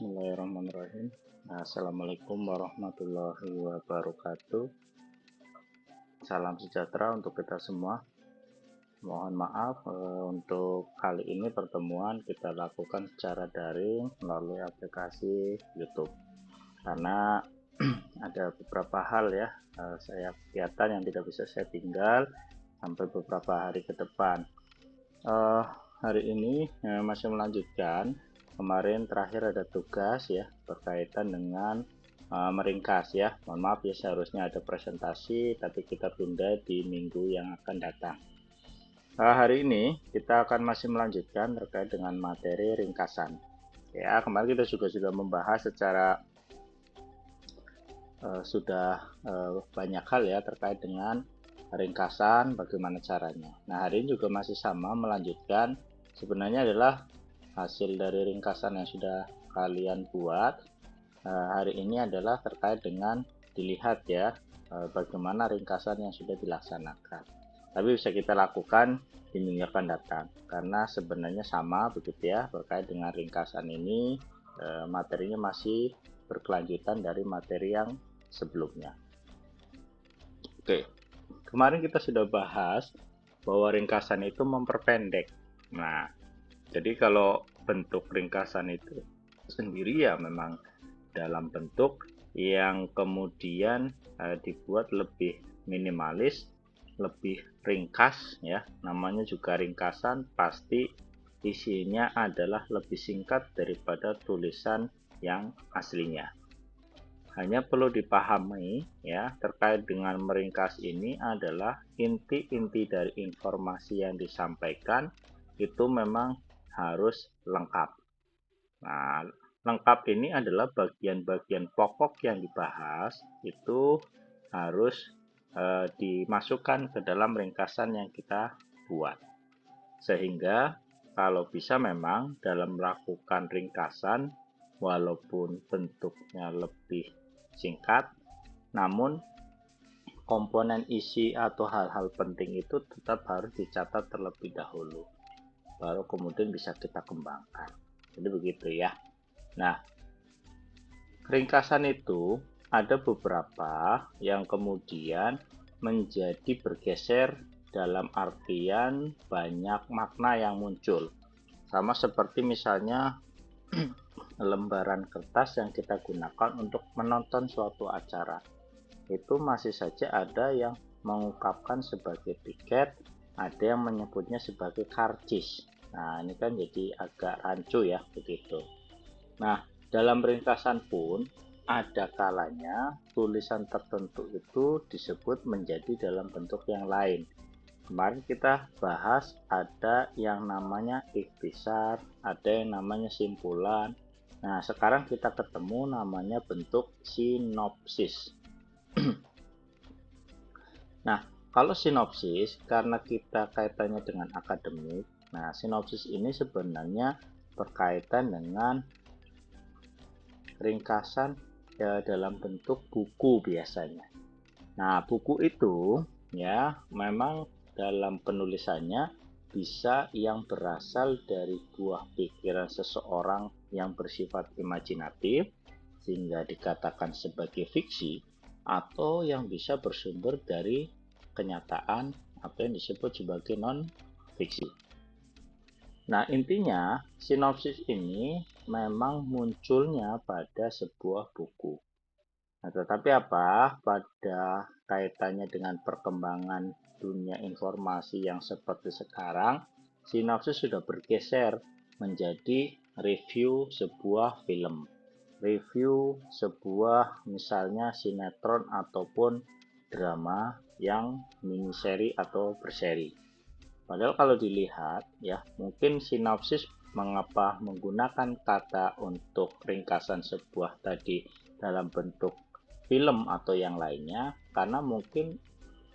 Bismillahirrahmanirrahim. Assalamualaikum warahmatullahi wabarakatuh. Salam sejahtera untuk kita semua. Mohon maaf untuk kali ini pertemuan kita lakukan secara daring melalui aplikasi YouTube karena ada beberapa hal ya, saya kegiatan yang tidak bisa saya tinggal sampai beberapa hari ke depan. Hari ini masih melanjutkan. Kemarin terakhir ada tugas ya berkaitan dengan meringkas ya. Mohon maaf ya, seharusnya ada presentasi tapi kita tunda di minggu yang akan datang. Hari ini kita akan masih melanjutkan terkait dengan materi ringkasan. Ya, kemarin kita juga sudah membahas secara sudah banyak hal ya terkait dengan ringkasan, bagaimana caranya. Nah, hari ini juga masih sama melanjutkan. Sebenarnya adalah hasil dari ringkasan yang sudah kalian buat. Hari ini adalah terkait dengan dilihat ya bagaimana ringkasan yang sudah dilaksanakan. Tapi bisa kita lakukan di minggu akan datang karena sebenarnya sama begitu ya, terkait dengan ringkasan ini materinya masih berkelanjutan dari materi yang sebelumnya. Oke, kemarin kita sudah bahas bahwa ringkasan itu memperpendek. Nah, jadi kalau bentuk ringkasan itu sendiri ya memang dalam bentuk yang kemudian dibuat lebih minimalis, lebih ringkas ya. Namanya juga ringkasan, pasti isinya adalah lebih singkat daripada tulisan yang aslinya. Hanya perlu dipahami ya, terkait dengan meringkas ini adalah inti-inti dari informasi yang disampaikan itu memang harus lengkap. Nah, lengkap ini adalah bagian-bagian pokok yang dibahas itu harus dimasukkan ke dalam ringkasan yang kita buat. Sehingga kalau bisa memang dalam melakukan ringkasan walaupun bentuknya lebih singkat, namun komponen isi atau hal-hal penting itu tetap harus dicatat terlebih dahulu, baru kemudian bisa kita kembangkan. Jadi begitu ya. Nah, ringkasan itu ada beberapa yang kemudian menjadi bergeser dalam artian banyak makna yang muncul. Sama seperti misalnya lembaran kertas yang kita gunakan untuk menonton suatu acara. Itu masih saja ada yang mengungkapkan sebagai tiket, ada yang menyebutnya sebagai karcis. Nah, ini kan jadi agak rancu ya, begitu. Nah, dalam ringkasan pun ada kalanya tulisan tertentu itu disebut menjadi dalam bentuk yang lain. Kemarin kita bahas ada yang namanya ikhtisar, ada yang namanya simpulan. Nah, sekarang kita ketemu namanya bentuk sinopsis. Nah, kalau sinopsis, karena kita kaitannya dengan akademik, nah sinopsis ini sebenarnya berkaitan dengan ringkasan ya dalam bentuk buku biasanya. Nah, buku itu ya memang dalam penulisannya bisa yang berasal dari buah pikiran seseorang yang bersifat imajinatif sehingga dikatakan sebagai fiksi, atau yang bisa bersumber dari kenyataan atau yang disebut sebagai non-fiksi. Nah, intinya sinopsis ini memang munculnya pada sebuah buku. Nah, tetapi pada kaitannya dengan perkembangan dunia informasi yang seperti sekarang, sinopsis sudah bergeser menjadi review sebuah film, review sebuah misalnya sinetron ataupun drama yang mini seri atau berseri. Padahal kalau dilihat ya, mungkin sinopsis mengapa menggunakan kata untuk ringkasan sebuah tadi dalam bentuk film atau yang lainnya, karena mungkin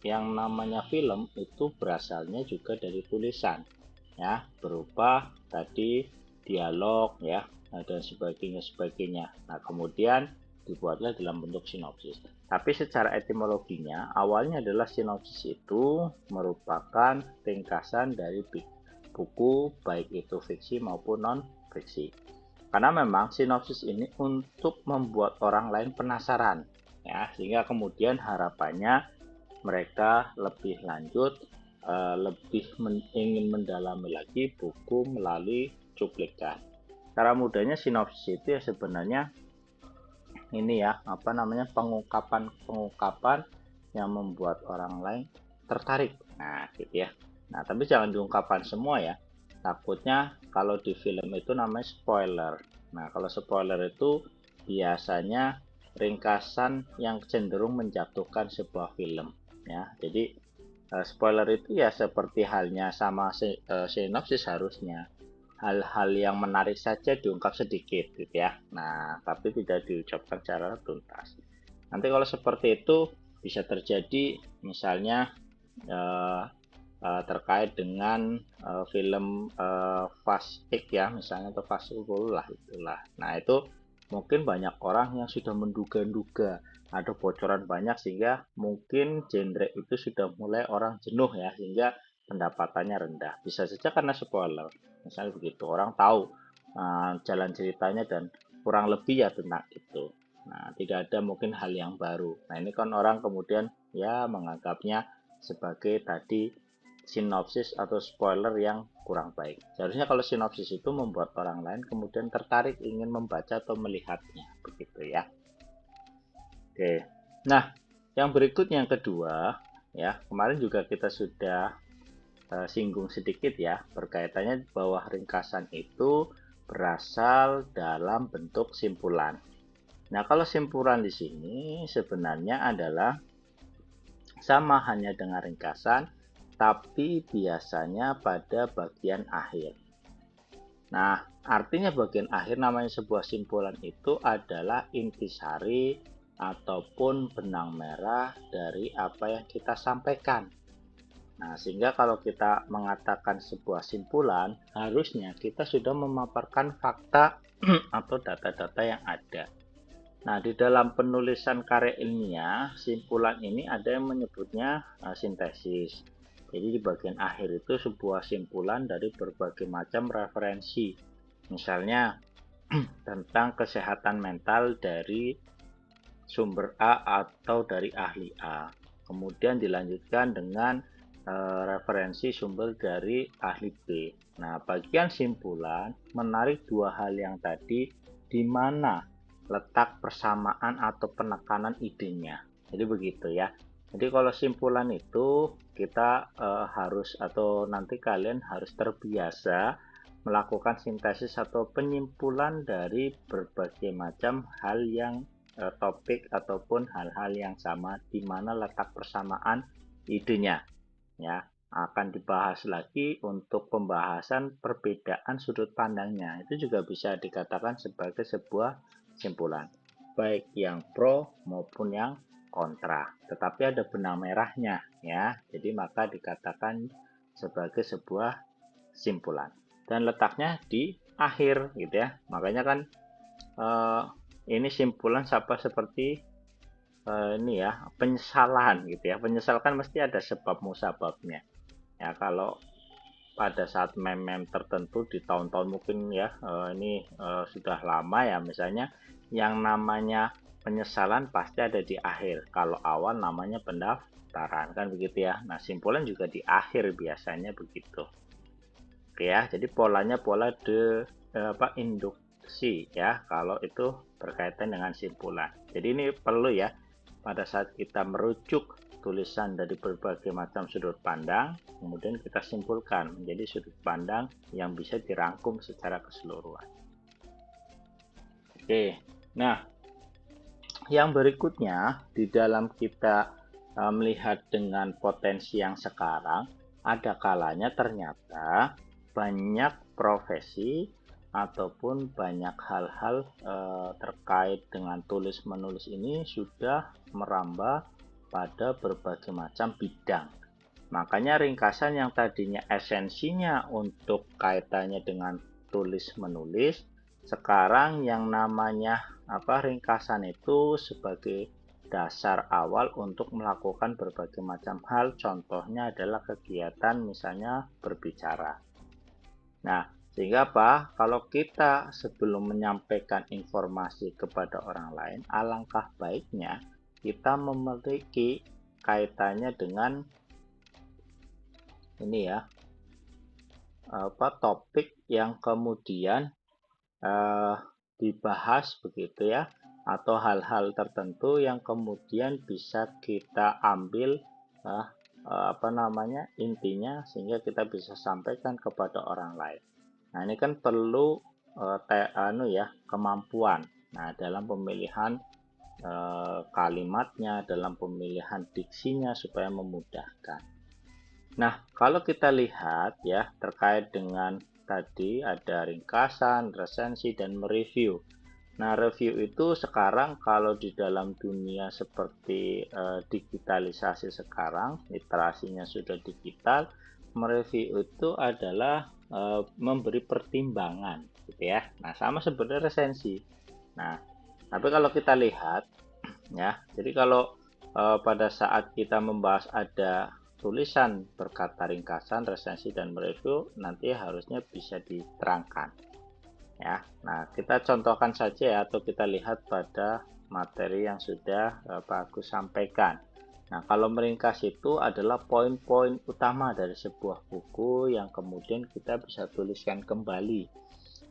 yang namanya film itu berasalnya juga dari tulisan ya, berupa tadi dialog ya dan sebagainya. Nah, kemudian dibuatlah dalam bentuk sinopsis. Tapi secara etimologinya awalnya adalah sinopsis itu merupakan ringkasan dari buku baik itu fiksi maupun non fiksi. Karena memang sinopsis ini untuk membuat orang lain penasaran, ya, sehingga kemudian harapannya mereka lebih lanjut, lebih ingin mendalami lagi buku melalui cuplikan. Cara mudahnya sinopsis itu ya sebenarnya ini ya, apa namanya, pengungkapan yang membuat orang lain tertarik. Nah, gitu ya. Nah, tapi jangan diungkapkan semua ya. Takutnya kalau di film itu namanya spoiler. Nah, kalau spoiler itu biasanya ringkasan yang cenderung menjatuhkan sebuah film ya. Jadi spoiler itu ya seperti halnya sama sinopsis harusnya hal-hal yang menarik saja diungkap sedikit gitu ya. Nah, tapi tidak diucapkan secara tuntas. Nanti kalau seperti itu bisa terjadi misalnya eh, terkait dengan film Fast X ya misalnya atau Fast 10 lah itulah. Nah, itu mungkin banyak orang yang sudah menduga-duga ada bocoran banyak sehingga mungkin genre itu sudah mulai orang jenuh ya sehingga pendapatannya rendah. Bisa saja karena spoiler. Misalnya begitu, orang tahu jalan ceritanya dan kurang lebih ya tentang itu. Nah, tidak ada mungkin hal yang baru. Nah, ini kan orang kemudian ya menganggapnya sebagai tadi sinopsis atau spoiler yang kurang baik. Seharusnya kalau sinopsis itu membuat orang lain kemudian tertarik ingin membaca atau melihatnya, begitu ya. Oke. Nah, yang berikutnya yang kedua, ya, kemarin juga kita sudah singgung sedikit ya, berkaitannya bahwa ringkasan itu berasal dalam bentuk simpulan. Nah, kalau simpulan di sini sebenarnya adalah sama hanya dengan ringkasan, tapi biasanya pada bagian akhir. Nah, artinya bagian akhir namanya sebuah simpulan itu adalah intisari ataupun benang merah dari apa yang kita sampaikan. Nah, sehingga kalau kita mengatakan sebuah simpulan, harusnya kita sudah memaparkan fakta atau data-data yang ada. Nah, di dalam penulisan karya ilmiah, simpulan ini ada yang menyebutnya sintesis. Jadi di bagian akhir itu sebuah simpulan dari berbagai macam referensi. Misalnya tentang kesehatan mental dari sumber A atau dari ahli A. Kemudian dilanjutkan dengan referensi sumber dari ahli B. Nah, bagian simpulan menarik dua hal yang tadi di mana letak persamaan atau penekanan idenya. Jadi begitu ya. Jadi kalau simpulan itu kita harus atau nanti kalian harus terbiasa melakukan sintesis atau penyimpulan dari berbagai macam hal yang topik ataupun hal-hal yang sama di mana letak persamaan idenya ya akan dibahas lagi untuk pembahasan perbedaan sudut pandangnya itu juga bisa dikatakan sebagai sebuah simpulan baik yang pro maupun yang kontra tetapi ada benang merahnya ya jadi maka dikatakan sebagai sebuah simpulan dan letaknya di akhir gitu ya makanya kan eh, ini simpulan seperti ini ya penyesalan gitu ya penyesalan kan mesti ada sebab musababnya ya kalau pada saat meme-meme tertentu di tahun-tahun mungkin ya ini sudah lama ya misalnya yang namanya penyesalan pasti ada di akhir kalau awal namanya pendaftaran kan begitu ya nah simpulan juga di akhir biasanya begitu oke ya jadi polanya pola induksi ya kalau itu berkaitan dengan simpulan jadi ini perlu ya pada saat kita merujuk tulisan dari berbagai macam sudut pandang, kemudian kita simpulkan menjadi sudut pandang yang bisa dirangkum secara keseluruhan. Oke, nah yang berikutnya di dalam kita melihat dengan potensi yang sekarang, ada kalanya ternyata banyak profesi ataupun banyak hal-hal terkait dengan tulis menulis ini sudah merambah pada berbagai macam bidang. Makanya ringkasan yang tadinya esensinya untuk kaitannya dengan tulis menulis, sekarang yang namanya ringkasan itu sebagai dasar awal untuk melakukan berbagai macam hal. Contohnya adalah kegiatan misalnya berbicara. Nah, Sehingga apa? Kalau kita sebelum menyampaikan informasi kepada orang lain, alangkah baiknya kita memiliki kaitannya dengan ini ya, topik yang kemudian eh, dibahas begitu ya, atau hal-hal tertentu yang kemudian bisa kita ambil eh, intinya sehingga kita bisa sampaikan kepada orang lain. Nah, ini kan perlu kemampuan. Nah, dalam pemilihan kalimatnya, dalam pemilihan diksinya supaya memudahkan. Nah, kalau kita lihat ya terkait dengan tadi ada ringkasan, resensi, dan mereview. Nah, review itu sekarang kalau di dalam dunia seperti digitalisasi sekarang, literasinya sudah digital, mereview itu adalah memberi pertimbangan, gitu ya. Nah, sama sebenarnya resensi. Nah, tapi kalau kita lihat ya, jadi kalau pada saat kita membahas ada tulisan berkata ringkasan, resensi, dan mereview, nanti harusnya bisa diterangkan ya. Nah, kita contohkan saja ya, atau kita lihat pada materi yang sudah Pak Agus sampaikan. Nah, kalau meringkas itu adalah poin-poin utama dari sebuah buku yang kemudian kita bisa tuliskan kembali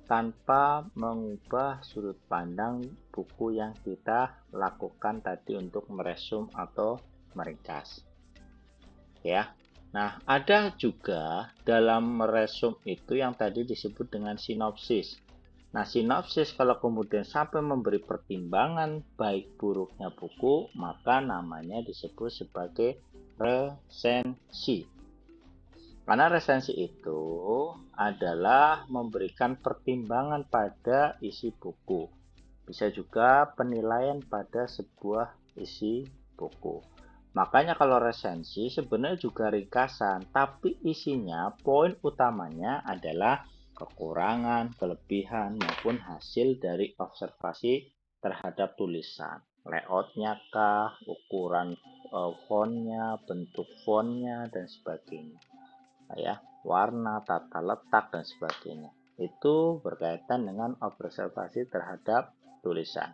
tanpa mengubah sudut pandang buku yang kita lakukan tadi untuk meresum atau meringkas. Ya. Nah, ada juga dalam meresum itu yang tadi disebut dengan sinopsis. Nah, sinopsis kalau kemudian sampai memberi pertimbangan baik buruknya buku, maka namanya disebut sebagai resensi. Karena resensi itu adalah memberikan pertimbangan pada isi buku. Bisa juga penilaian pada sebuah isi buku. Makanya kalau resensi sebenarnya juga ringkasan, tapi isinya poin utamanya adalah kekurangan, kelebihan, maupun hasil dari observasi terhadap tulisan. Layoutnya kah, ukuran fontnya, bentuk fontnya, dan sebagainya. Ya, warna, tata letak, dan sebagainya. Itu berkaitan dengan observasi terhadap tulisan.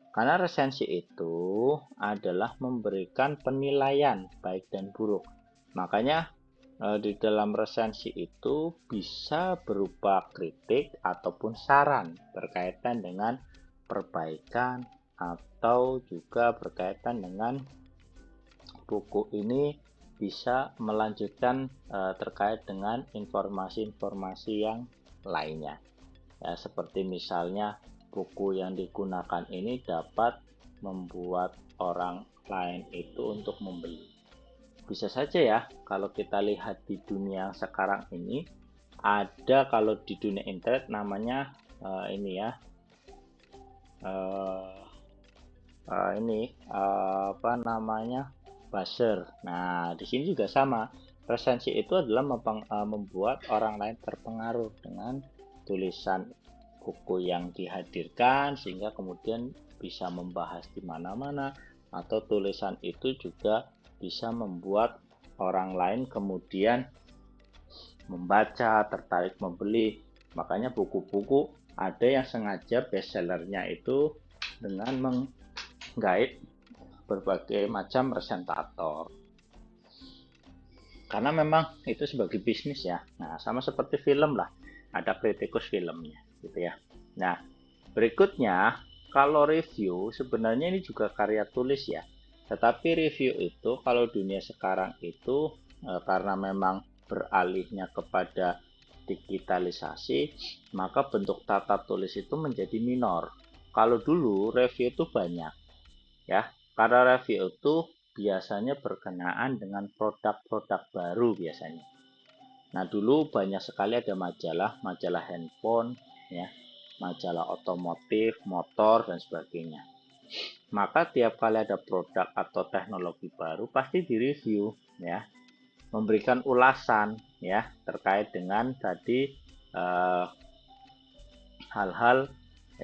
Karena resensi itu adalah memberikan penilaian baik dan buruk. Makanya di dalam resensi itu bisa berupa kritik ataupun saran berkaitan dengan perbaikan atau juga berkaitan dengan buku ini bisa melanjutkan terkait dengan informasi-informasi yang lainnya. Ya, seperti misalnya buku yang digunakan ini dapat membuat orang lain itu untuk membeli. Bisa saja ya, kalau kita lihat di dunia sekarang ini, ada kalau di dunia internet namanya ini ya, uh, apa namanya, buzzer. Nah, di sini juga sama. Resensi itu adalah membuat orang lain terpengaruh dengan tulisan buku yang dihadirkan sehingga kemudian bisa membahas di mana-mana, atau tulisan itu juga bisa membuat orang lain kemudian membaca, tertarik membeli. Makanya buku-buku ada yang sengaja bestsellernya itu dengan menggait berbagai macam presentator. Karena memang itu sebagai bisnis ya. Nah, sama seperti film lah, ada kritikus filmnya gitu ya. Nah, berikutnya kalau review sebenarnya ini juga karya tulis ya. Tetapi review itu kalau dunia sekarang itu karena memang beralihnya kepada digitalisasi, maka bentuk tata tulis itu menjadi minor. Kalau dulu review itu banyak ya, karena review itu biasanya berkenaan dengan produk-produk baru biasanya. Nah, dulu banyak sekali ada majalah handphone, ya, majalah otomotif, motor, dan sebagainya. Maka tiap kali ada produk atau teknologi baru pasti direview, ya, memberikan ulasan, ya, terkait dengan tadi hal-hal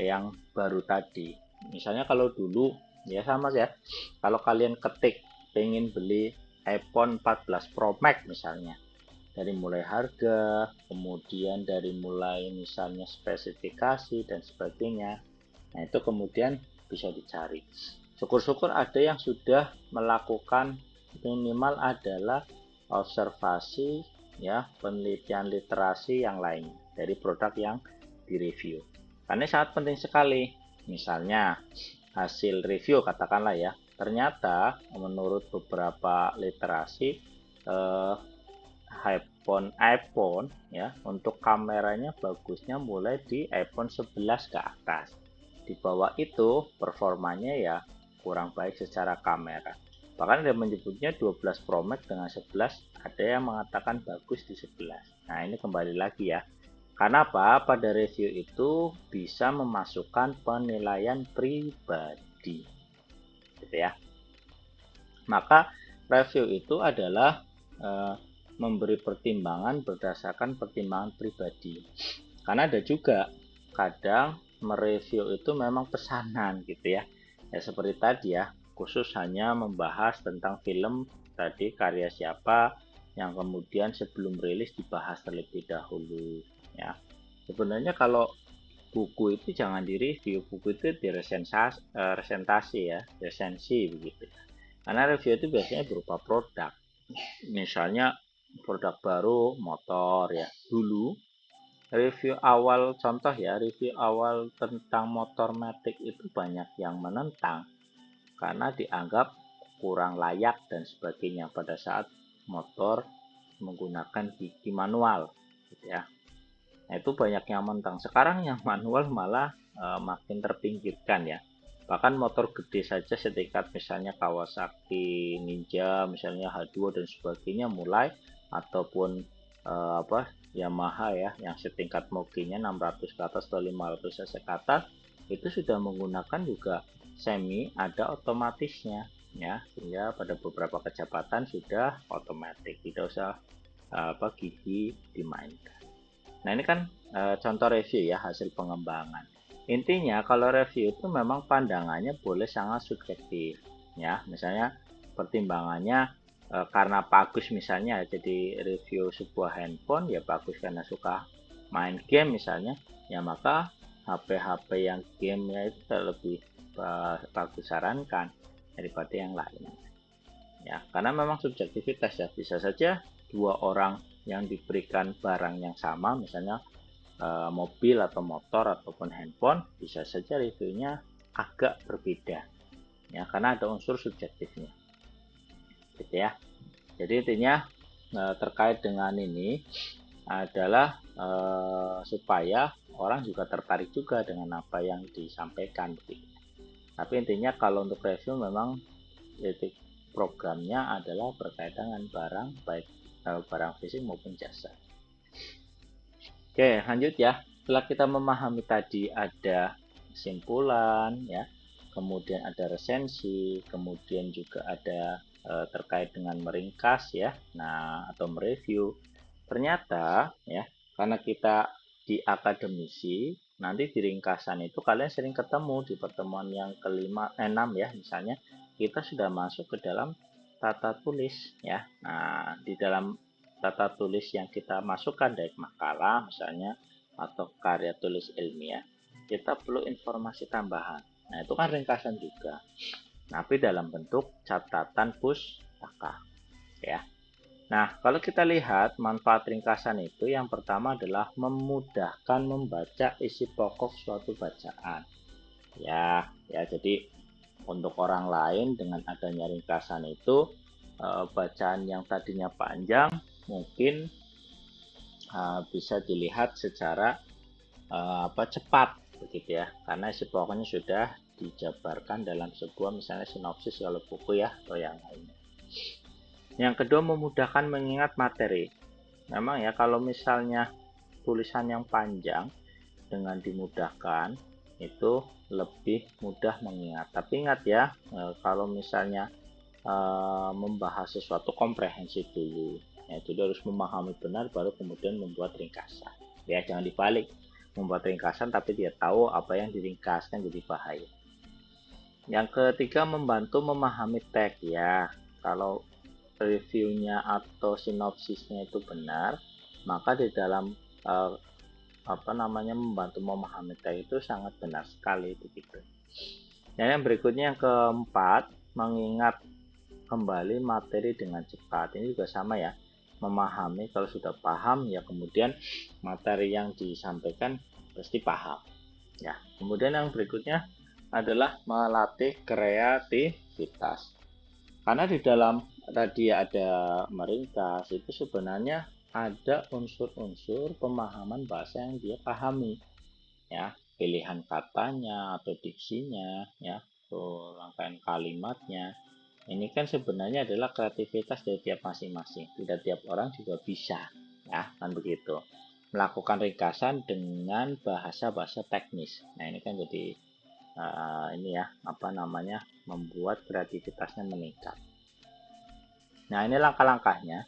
yang baru tadi. Misalnya kalau dulu ya sama ya, kalau kalian ketik pengen beli iPhone 14 Pro Max misalnya, dari mulai harga, kemudian dari mulai misalnya spesifikasi dan sebagainya. Nah, itu kemudian bisa dicari. Syukur-syukur ada yang sudah melakukan minimal adalah observasi, ya, penelitian literasi yang lain dari produk yang direview. Karena sangat penting sekali. Misalnya hasil review katakanlah ya, ternyata menurut beberapa literasi eh, iPhone ya untuk kameranya bagusnya mulai di iPhone 11 ke atas. Di bawah itu performanya ya kurang baik secara kamera. Bahkan ada menyebutnya 12 Pro Max dengan 11, ada yang mengatakan bagus di 11. Nah, ini kembali lagi ya. Karena apa? Pada review itu bisa memasukkan penilaian pribadi. Gitu ya. Maka review itu adalah eh, memberi pertimbangan berdasarkan pertimbangan pribadi. Karena ada juga kadang mereview itu memang pesanan gitu ya. Ya seperti tadi ya, khusus hanya membahas tentang film tadi karya siapa yang kemudian sebelum rilis dibahas terlebih dahulu ya. Sebenarnya kalau buku itu jangan direview, buku itu resensasi ya, resensi begitu. Karena review itu biasanya berupa produk. Misalnya produk baru motor ya. Dulu review awal contoh ya, review awal tentang motor matic itu banyak yang menentang karena dianggap kurang layak dan sebagainya pada saat motor menggunakan gigi manual gitu ya. Nah, itu banyak yang mentang. Sekarang yang manual malah makin terpinggirkan ya. Bahkan motor gede saja setingkat misalnya Kawasaki Ninja, misalnya H2 dan sebagainya mulai ataupun Yamaha ya yang setingkat moginya 600 ke atas atau 500 cc ke atas itu sudah menggunakan juga semi ada otomatisnya ya, sehingga pada beberapa kecepatan sudah otomatis tidak usah gigi dimainkan. Nah, ini kan contoh review ya, hasil pengembangan. Intinya kalau review itu memang pandangannya boleh sangat subjektif ya. Misalnya pertimbangannya karena bagus misalnya jadi review sebuah handphone ya bagus karena suka main game misalnya, ya maka HP-HP yang gamenya itu lebih bagus sarankan daripada yang lain. Ya, karena memang subjektivitas ya, bisa saja dua orang yang diberikan barang yang sama, misalnya mobil atau motor ataupun handphone, bisa saja reviewnya agak berbeda, ya karena ada unsur subjektifnya, gitu ya. Jadi intinya terkait dengan ini adalah supaya orang juga tertarik juga dengan apa yang disampaikan, gitu. Tapi intinya kalau untuk review memang titik programnya adalah berkaitan dengan barang, baik barang fisik maupun jasa. Oke, lanjut ya. Setelah kita memahami tadi ada kesimpulan ya, kemudian ada resensi, kemudian juga ada terkait dengan meringkas ya. Nah, atau mereview. Ternyata ya, karena kita di akademisi, nanti di ringkasan itu kalian sering ketemu di pertemuan yang kelima, enam ya, misalnya kita sudah masuk ke dalam tata tulis ya. Nah, di dalam tata tulis yang kita masukkan dari makalah misalnya atau karya tulis ilmiah, kita perlu informasi tambahan. Nah, itu kan ringkasan juga, tapi dalam bentuk catatan pustaka ya. Nah, kalau kita lihat manfaat ringkasan itu yang pertama adalah memudahkan membaca isi pokok suatu bacaan. Ya, jadi untuk orang lain dengan adanya ringkasan itu bacaan yang tadinya panjang mungkin bisa dilihat secara cepat begitu ya, karena isi pokoknya sudah dijabarkan dalam sebuah misalnya sinopsis kalau buku ya atau yang lainnya. Yang kedua, memudahkan mengingat materi. Memang ya kalau misalnya tulisan yang panjang dengan dimudahkan itu lebih mudah mengingat. Tapi ingat ya, kalau misalnya membahas sesuatu komprehensif dulu. Ya, jadi harus memahami benar baru kemudian membuat ringkasan. Ya, jangan dibalik. Membuat ringkasan tapi dia tahu apa yang diringkaskan jadi bahaya. Yang ketiga, membantu memahami teks ya. Kalau reviewnya atau sinopsisnya itu benar, maka di dalam uh, membantu memahami teks itu sangat benar sekali begitu. Nah, yang berikutnya yang keempat, mengingat kembali materi dengan cepat. Ini juga sama ya, memahami. Kalau sudah paham ya kemudian materi yang disampaikan pasti paham ya. Kemudian yang berikutnya adalah melatih kreativitas, karena di dalam tadi ada meringkas itu sebenarnya ada unsur-unsur pemahaman bahasa yang dia pahami ya, pilihan katanya atau diksinya ya, atau rangkaian kalimatnya. Ini kan sebenarnya adalah kreativitas dari tiap masing-masing. Tidak tiap orang juga bisa, ya, kan begitu. Melakukan ringkasan dengan bahasa-bahasa teknis. Nah, ini kan jadi ini ya, membuat kreativitasnya meningkat. Nah, ini langkah-langkahnya.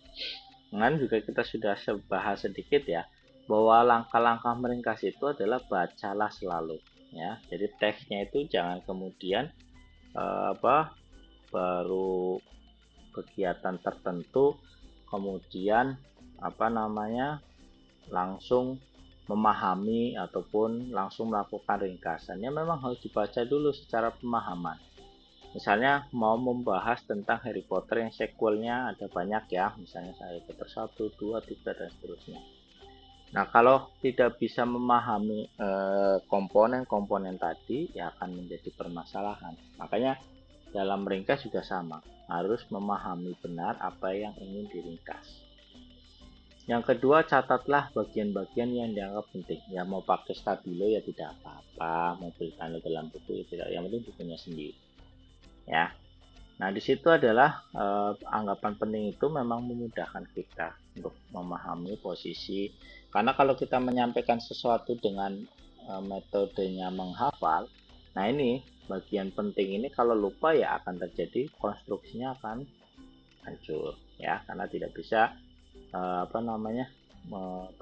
Dengan juga kita sudah bahas sedikit ya, bahwa langkah-langkah meringkas itu adalah bacalah selalu, ya. Jadi teksnya itu jangan kemudian baru kegiatan tertentu kemudian langsung memahami ataupun langsung melakukan ringkasannya. Memang harus dibaca dulu secara pemahaman. Misalnya mau membahas tentang Harry Potter yang sequelnya ada banyak ya, misalnya Harry Potter 1, 2, 3 dan seterusnya. Nah, kalau tidak bisa memahami komponen-komponen tadi, ya akan menjadi permasalahan. Makanya dalam meringkas juga sama, harus memahami benar apa yang ingin diringkas. Yang kedua, catatlah bagian-bagian yang dianggap penting. Ya mau pakai stabilo ya tidak apa-apa, mau beli tanda dalam buku ya tidak, yang penting bukunya sendiri. Ya. Nah, di situ adalah anggapan penting itu memang memudahkan kita untuk memahami posisi. Karena kalau kita menyampaikan sesuatu dengan metodenya menghafal, nah ini bagian penting ini kalau lupa ya akan terjadi konstruksinya akan hancur ya, karena tidak bisa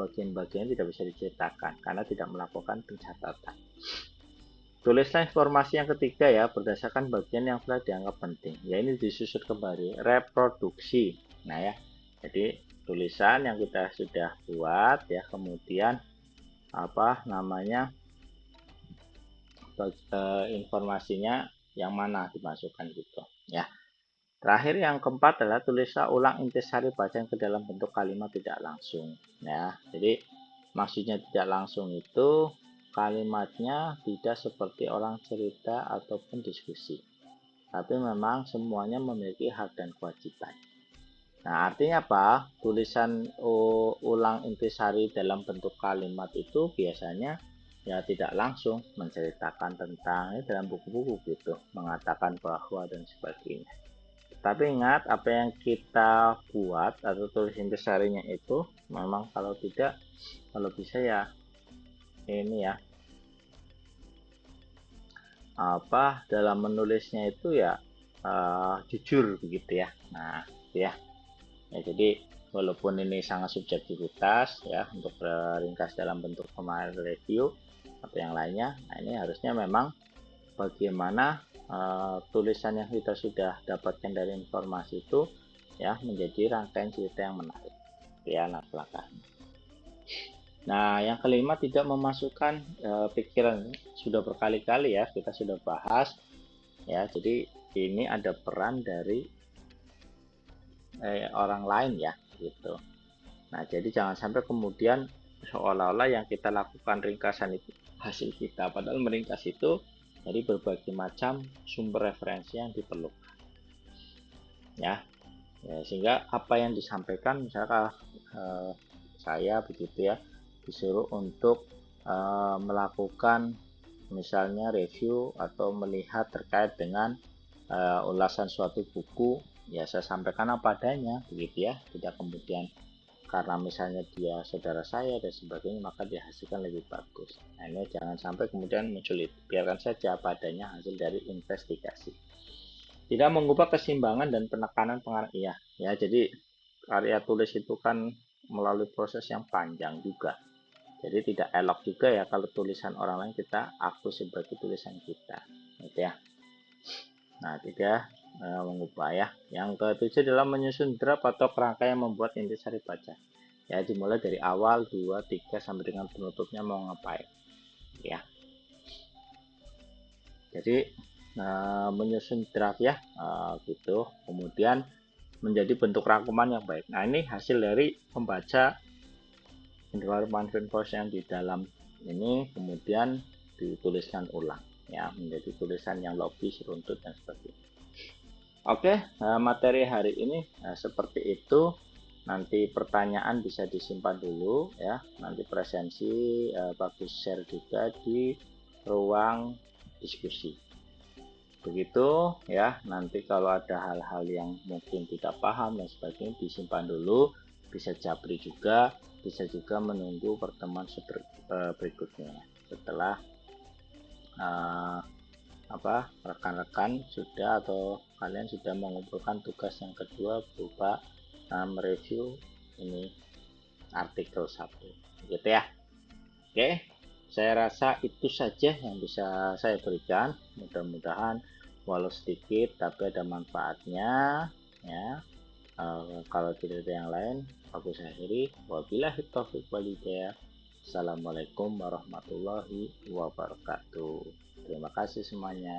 bagian-bagian tidak bisa diceritakan karena tidak melakukan pencatatan. Tulislah informasi yang ketiga ya, berdasarkan bagian yang telah dianggap penting. Ya, ini disusun kembali, reproduksi. Nah ya, jadi tulisan yang kita sudah buat ya, kemudian informasinya yang mana dimasukkan gitu ya. Terakhir yang keempat adalah tulislah ulang intisari bacaan ke dalam bentuk kalimat tidak langsung ya. Jadi maksudnya tidak langsung itu kalimatnya tidak seperti orang cerita ataupun diskusi, tapi memang semuanya memiliki hak dan kewajiban. Nah, artinya apa? Tulisan ulang intisari dalam bentuk kalimat itu biasanya ya tidak langsung menceritakan tentang dalam buku-buku gitu, mengatakan bahwa dan sebagainya. Tapi ingat, apa yang kita buat atau tulis intisarinya itu memang kalau bisa ya ini ya dalam menulisnya itu ya jujur begitu ya. Nah, ya. Jadi walaupun ini sangat subjektivitas ya untuk ringkas dalam bentuk pemahaman review atau yang lainnya, nah ini harusnya memang bagaimana tulisan yang kita sudah dapatkan dari informasi itu ya menjadi rangkaian cerita yang menarik ya langkah-langkahnya. Nah, yang kelima, tidak memasukkan pikiran. Sudah berkali-kali ya kita sudah bahas ya, jadi ini ada peran dari orang lain ya gitu. Nah, jadi jangan sampai kemudian seolah-olah yang kita lakukan ringkasan itu hasil kita, padahal meringkas itu dari berbagai macam sumber referensi yang diperlukan ya, sehingga apa yang disampaikan misalkan saya begitu ya disuruh untuk melakukan misalnya review atau melihat terkait dengan ulasan suatu buku, ya saya sampaikan apa adanya begitu ya, tidak kemudian karena misalnya dia saudara saya dan sebagainya maka dihasilkan lebih bagus. Nah, ini jangan sampai kemudian muncul itu, biarkan saja apa adanya hasil dari investigasi. Tidak mengubah keseimbangan dan penekanan pengarang, iya ya, jadi karya tulis itu kan melalui proses yang panjang juga. Jadi tidak elok juga ya kalau tulisan orang lain kita akui sebagai tulisan kita, gitu ya. Nah, tidak mengubah ya. Yang ketujuh adalah menyusun draft atau kerangka yang membuat intisari baca. Ya, dimulai dari awal 2, 3 sampai dengan penutupnya mau ngapain ya. Jadi menyusun draft ya, gitu. Kemudian menjadi bentuk rangkuman yang baik. Nah, ini hasil dari membaca informasi yang di dalam ini, kemudian dituliskan ulang ya, menjadi tulisan yang logis, runtut dan sebagainya. Oke, materi hari ini seperti itu. Nanti pertanyaan bisa disimpan dulu ya. Nanti presensi bagus share juga di ruang diskusi. Begitu ya. Nanti kalau ada hal-hal yang mungkin tidak paham dan sebagainya disimpan dulu. Bisa japri juga, bisa juga menunggu pertemuan berikutnya setelah uh, rekan-rekan sudah atau kalian sudah mengumpulkan tugas yang kedua berupa mereview ini artikel 1 gitu ya. Oke, saya rasa itu saja yang bisa saya berikan. Mudah-mudahan walau sedikit tapi ada manfaatnya ya. Kalau tidak ada yang lain aku akhiri. Wabillahi taufiq walhidayah. Assalamualaikum warahmatullahi wabarakatuh. Terima kasih semuanya.